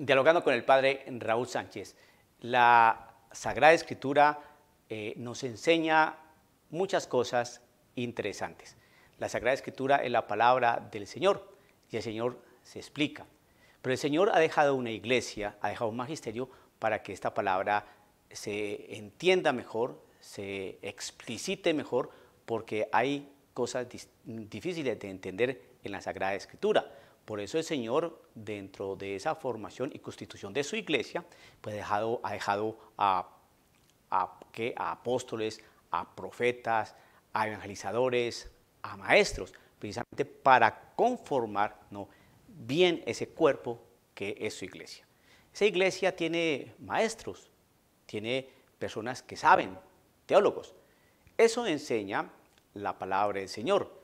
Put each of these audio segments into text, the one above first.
Dialogando con el padre Raúl Sánchez, la Sagrada Escritura nos enseña muchas cosas interesantes. La Sagrada Escritura es la palabra del Señor y el Señor se explica. Pero el Señor ha dejado una iglesia, ha dejado un magisterio para que esta palabra se entienda mejor, se explicite mejor, porque hay cosas difíciles de entender en la Sagrada Escritura. Por eso el Señor, dentro de esa formación y constitución de su iglesia, pues ha dejado a apóstoles, a profetas, a evangelizadores, a maestros, precisamente para conformar bien ese cuerpo que es su iglesia. Esa iglesia tiene maestros, tiene personas que saben, teólogos. Eso enseña la palabra del Señor,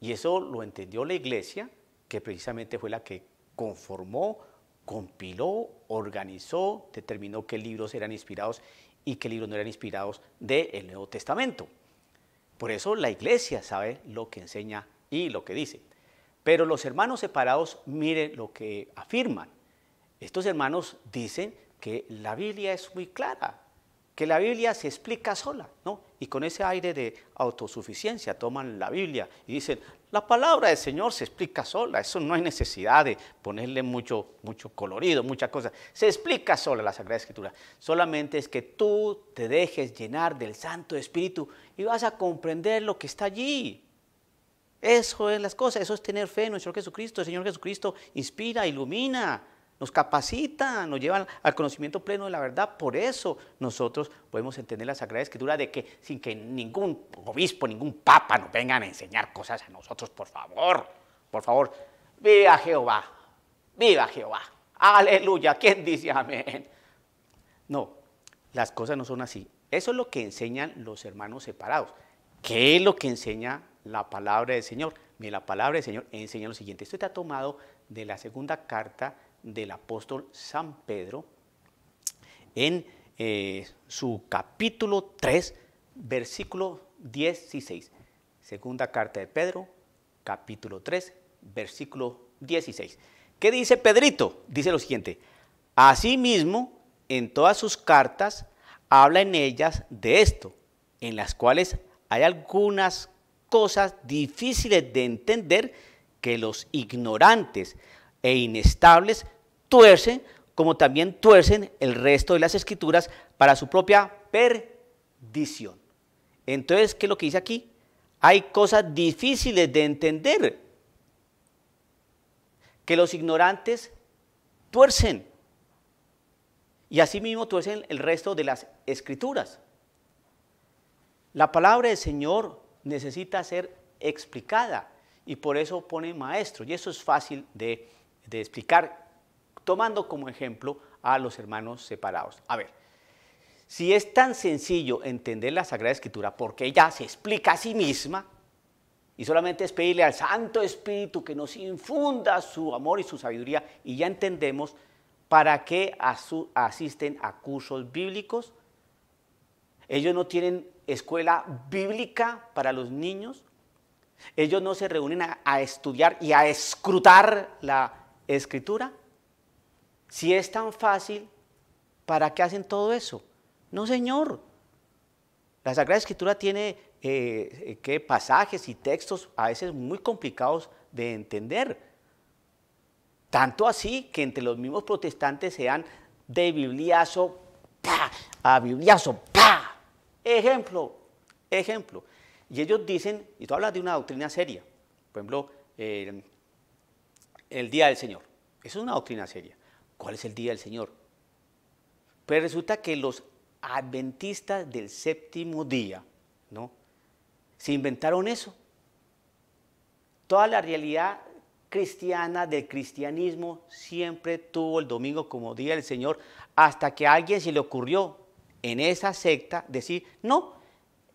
y eso lo entendió la iglesia, que precisamente fue la que conformó, compiló, organizó, determinó qué libros eran inspirados y qué libros no eran inspirados del Nuevo Testamento. Por eso la iglesia sabe lo que enseña y lo que dice. Pero los hermanos separados, miren lo que afirman. Estos hermanos dicen que la Biblia es muy clara, que la Biblia se explica sola, ¿no? Y con ese aire de autosuficiencia toman la Biblia y dicen, la palabra del Señor se explica sola, eso no hay necesidad de ponerle mucho colorido, muchas cosas. Se explica sola la Sagrada Escritura, solamente es que tú te dejes llenar del Santo Espíritu y vas a comprender lo que está allí. Eso es las cosas, eso es tener fe en nuestro Jesucristo. El Señor Jesucristo inspira, ilumina, nos capacita, nos lleva al conocimiento pleno de la verdad. Por eso nosotros podemos entender la Sagrada Escritura de que sin que ningún obispo, ningún papa nos vengan a enseñar cosas a nosotros, por favor. ¡Viva Jehová! ¡Viva Jehová! ¡Aleluya! ¿Quién dice amén? No, las cosas no son así. Eso es lo que enseñan los hermanos separados. ¿Qué es lo que enseña la palabra del Señor? Mira, la palabra del Señor enseña lo siguiente. Esto está tomado de la segunda carta del apóstol San Pedro en su capítulo 3, versículo 16. Segunda carta de Pedro, capítulo 3, versículo 16. ¿Qué dice Pedrito? Dice lo siguiente: asimismo, en todas sus cartas habla en ellas de esto, en las cuales hay algunas cosas difíciles de entender que los ignorantes e inestables tuercen, como también tuercen el resto de las Escrituras para su propia perdición. Entonces, ¿qué es lo que dice aquí? Hay cosas difíciles de entender que los ignorantes tuercen, y asimismo tuercen el resto de las Escrituras. La palabra del Señor necesita ser explicada, y por eso pone maestro, y eso es fácil de explicar, tomando como ejemplo a los hermanos separados. A ver, si es tan sencillo entender la Sagrada Escritura, porque ella se explica a sí misma, y solamente es pedirle al Santo Espíritu que nos infunda su amor y su sabiduría, y ya entendemos para qué asisten a cursos bíblicos. Ellos no tienen escuela bíblica para los niños. Ellos no se reúnen a estudiar y a escrutar la Escritura. Si es tan fácil, ¿para qué hacen todo eso? No, señor. La Sagrada Escritura tiene pasajes y textos a veces muy complicados de entender. Tanto así que entre los mismos protestantes se dan de bibliazo a bibliazo. Ejemplo. Y ellos dicen, y tú hablas de una doctrina seria, por ejemplo, el Día del Señor. Eso es una doctrina seria. ¿Cuál es el Día del Señor? Pues resulta que los adventistas del séptimo día, ¿no?, se inventaron eso. Toda la realidad cristiana del cristianismo siempre tuvo el domingo como Día del Señor, hasta que a alguien se le ocurrió en esa secta decir, no,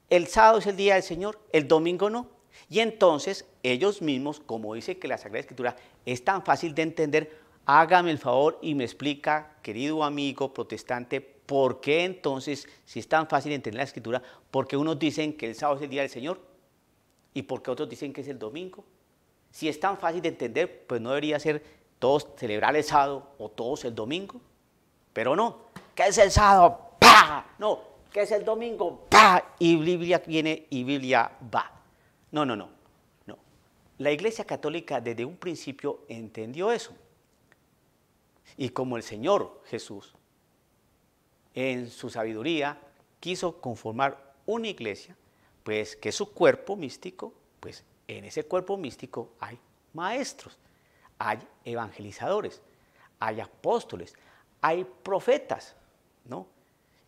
el sábado es el Día del Señor, el domingo no. Y entonces ellos mismos, como dice que la Sagrada Escritura es tan fácil de entender, hágame el favor y me explica, querido amigo protestante, por qué entonces, si es tan fácil de entender la Escritura, por qué unos dicen que el sábado es el Día del Señor y por qué otros dicen que es el domingo. Si es tan fácil de entender, pues no debería ser todos celebrar el sábado o todos el domingo, pero no, ¿qué es el sábado? ¡Pah! No, ¿qué es el domingo? ¡Pah! Y Biblia viene y Biblia va. No, no, no, no. La Iglesia Católica desde un principio entendió eso. Y como el Señor Jesús, en su sabiduría, quiso conformar una iglesia, pues que su cuerpo místico, pues en ese cuerpo místico hay maestros, hay evangelizadores, hay apóstoles, hay profetas, ¿no?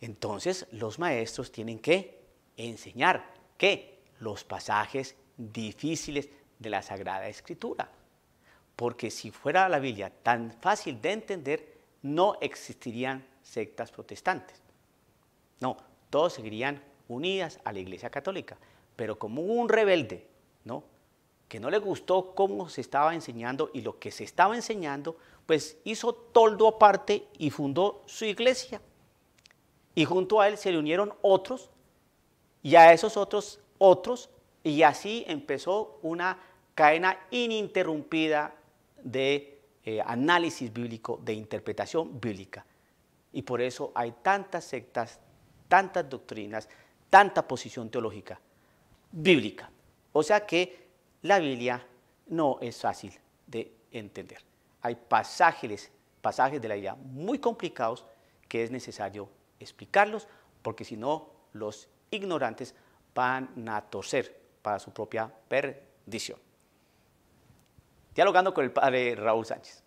Entonces los maestros tienen que enseñar, ¿qué? Los pasajes difíciles de la Sagrada Escritura. Porque si fuera la Biblia tan fácil de entender, no existirían sectas protestantes. No, todos seguirían unidas a la Iglesia Católica. Pero como hubo un rebelde, ¿no?, que no le gustó cómo se estaba enseñando y lo que se estaba enseñando, pues hizo toldo aparte y fundó su iglesia. Y junto a él se le unieron otros, y a esos otros, y así empezó una cadena ininterrumpida de análisis bíblico, de interpretación bíblica. Y por eso hay tantas sectas, tantas doctrinas, tanta posición teológica bíblica. O sea que la Biblia no es fácil de entender. Hay pasajes de la Biblia muy complicados que es necesario explicarlos, porque si no, los ignorantes van a torcer para su propia perdición. Dialogando con el padre Raúl Sánchez.